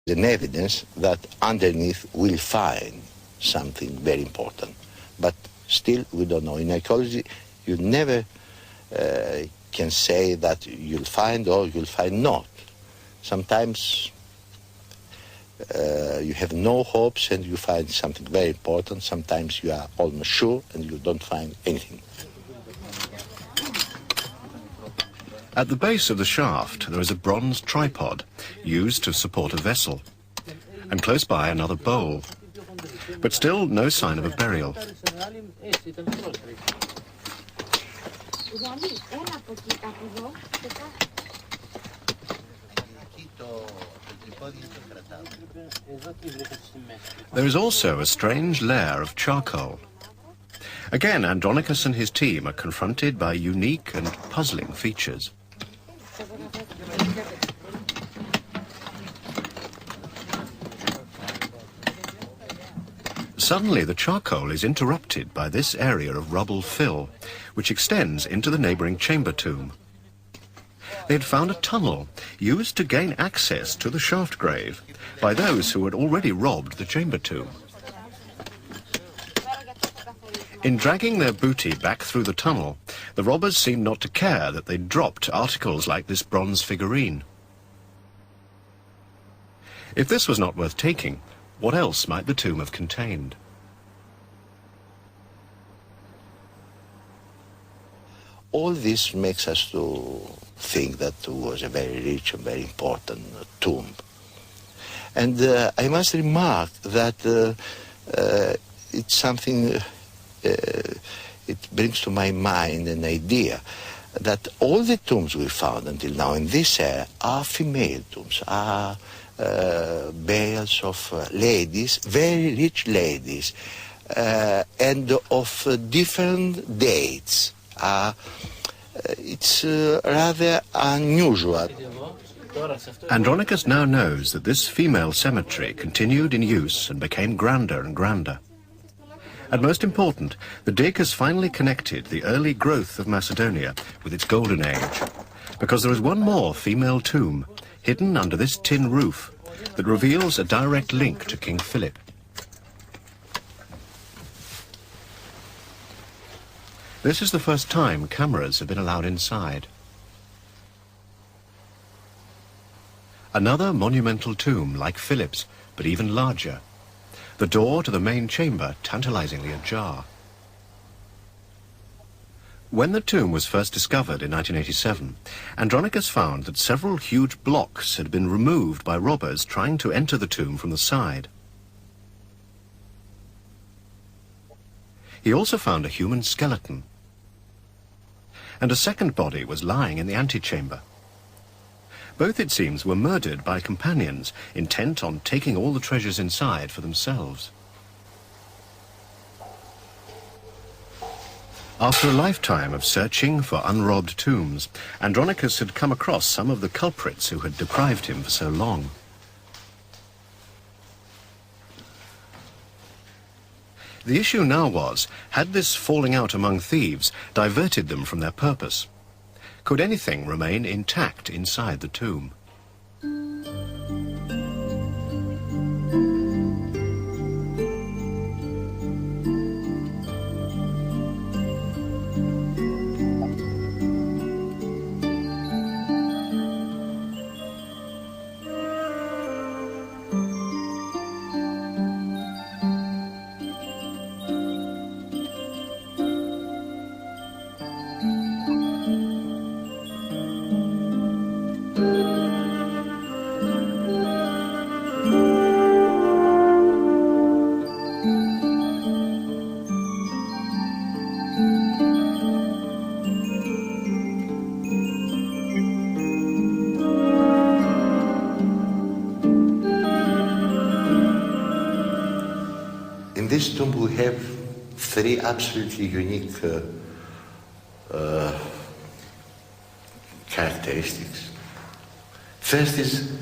an evidence that underneath we'll find something very important. But still, we don't know. In archaeology, you never can say that you'll find or you'll find not. Sometimes you have no hopes and you find something very important. Sometimes you are almost sure and you don't find anything. At the base of the shaft, there is a bronze tripod used to support a vessel, and close by another bowl. But still no sign of a burial. There is also a strange layer of charcoal. Again, Andronicus and his team are confronted by unique and puzzling features. Suddenly, the charcoal is interrupted by this area of rubble fill, which extends into the neighbouring chamber tomb. They had found a tunnel used to gain access to the shaft grave by those who had already robbed the chamber tomb. In dragging their booty back through the tunnel, the robbers seemed not to care that they'd dropped articles like this bronze figurine. If this was not worth taking, what else might the tomb have contained? All this makes us to think that it was a very rich and very important tomb. And I must remark that it's something, it brings to my mind an idea that all the tombs we found until now in this area are female tombs, are burials of ladies, very rich ladies, and of different dates. It's rather unusual. Andronicus now knows that this female cemetery continued in use and became grander and grander. And most important, the dig has finally connected the early growth of Macedonia with its golden age, because there is one more female tomb hidden under this tin roof that reveals a direct link to King Philip. This is the first time cameras have been allowed inside. Another monumental tomb like Philip's, but even larger. The door to the main chamber tantalizingly ajar. When the tomb was first discovered in 1987, Andronicus found that several huge blocks had been removed by robbers trying to enter the tomb from the side. He also found a human skeleton, and a second body was lying in the antechamber. Both, it seems, were murdered by companions, intent on taking all the treasures inside for themselves. After a lifetime of searching for unrobbed tombs, Andronicus had come across some of the culprits who had deprived him for so long. The issue now was, had this falling out among thieves diverted them from their purpose? Could anything remain intact inside the tomb? In this tomb we have three absolutely unique characteristics. First is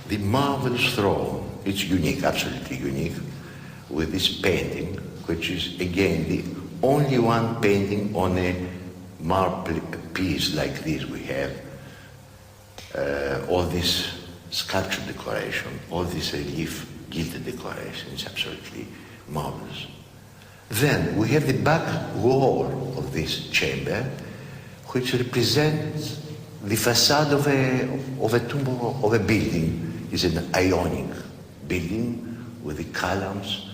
the marvelous throne. It's unique, absolutely unique, with this painting, which is again the only one painting on a marble piece like this we have. All these sculpture decoration, all this relief gilded decoration is absolutely marvelous. Then we have the back wall of this chamber, which represents the facade of a tomb of a building. It's an Ionic building with the columns,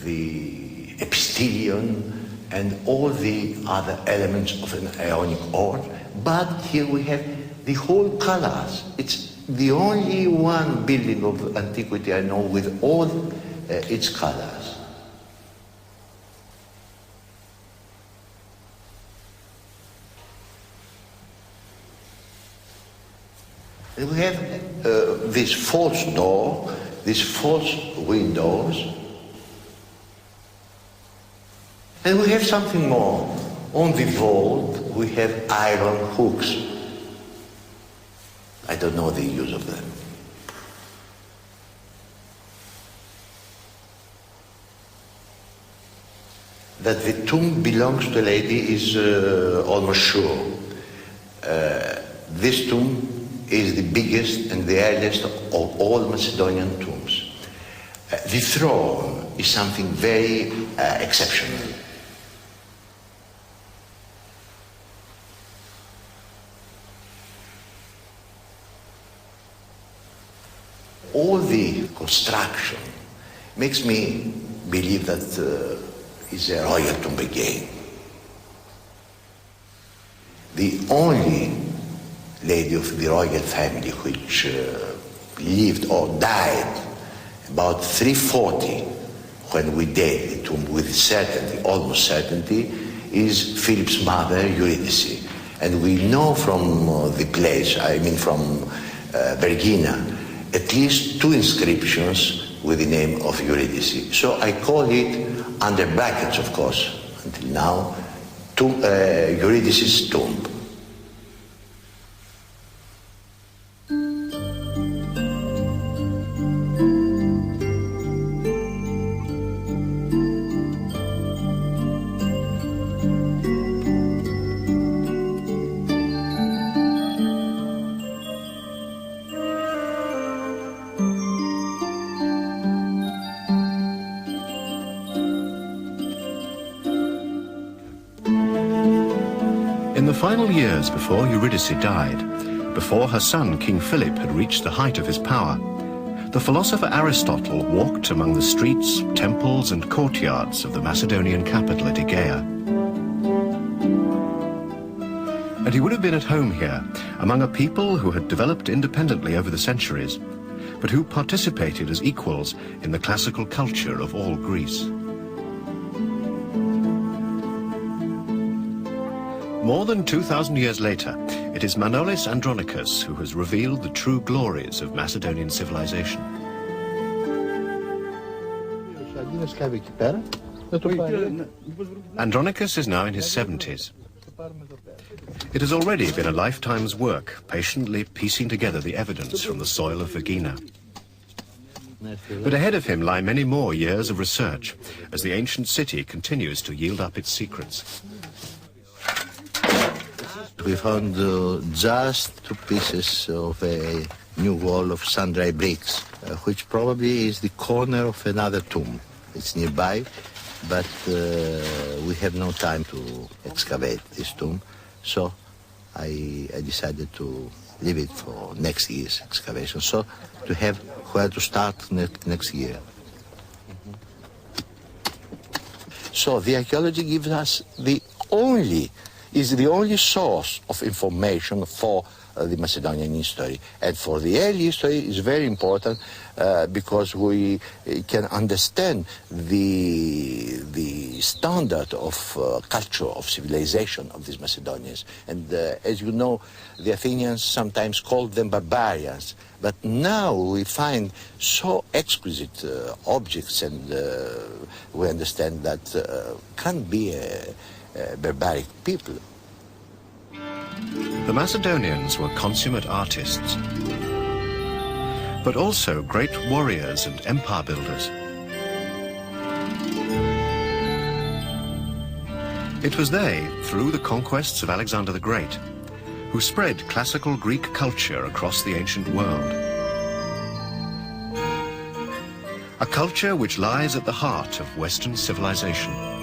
the epistelion, and all the other elements of an Ionic art. But here we have the whole colors. It's the only one building of antiquity I know with all its colors. And we have this false door, these false windows. And we have something more. On the vault, we have iron hooks. I don't know the use of them. That the tomb belongs to a lady is almost sure. This tomb is the biggest and the earliest of all Macedonian tombs. The throne is something very exceptional. All the construction makes me believe that it's a royal tomb again. The only lady of the royal family which lived or died about 340 when we date the tomb with certainty, almost certainty, is Philip's mother, Eurydice. And we know from the place, I mean from Vergina, at least 2 inscriptions with the name of Eurydice. So I call it, under brackets of course, until now, Eurydice's tomb. In the final years before Eurydice died, before her son King Philip had reached the height of his power, the philosopher Aristotle walked among the streets, temples and courtyards of the Macedonian capital at Aegaea. And he would have been at home here, among a people who had developed independently over the centuries, but who participated as equals in the classical culture of all Greece. More than 2,000 years later, it is Manolis Andronicus who has revealed the true glories of Macedonian civilization. Andronicus is now in his 70s. It has already been a lifetime's work, patiently piecing together the evidence from the soil of Vergina. But ahead of him lie many more years of research, as the ancient city continues to yield up its secrets. We found just 2 pieces of a new wall of sun-dry bricks, which probably is the corner of another tomb. It's nearby, but we have no time to excavate this tomb, so I decided to leave it for next year's excavation, so to have where to start next year. So the archaeology gives us the only source of information for the Macedonian history. And for the early history is very important because we can understand the standard of culture, of civilization of these Macedonians. And as you know, the Athenians sometimes called them barbarians. But now we find so exquisite objects, and we understand that can't be a barbaric people. The Macedonians were consummate artists, but also great warriors and empire builders. It was they, through the conquests of Alexander the Great, who spread classical Greek culture across the ancient world. a culture which lies at the heart of Western civilization.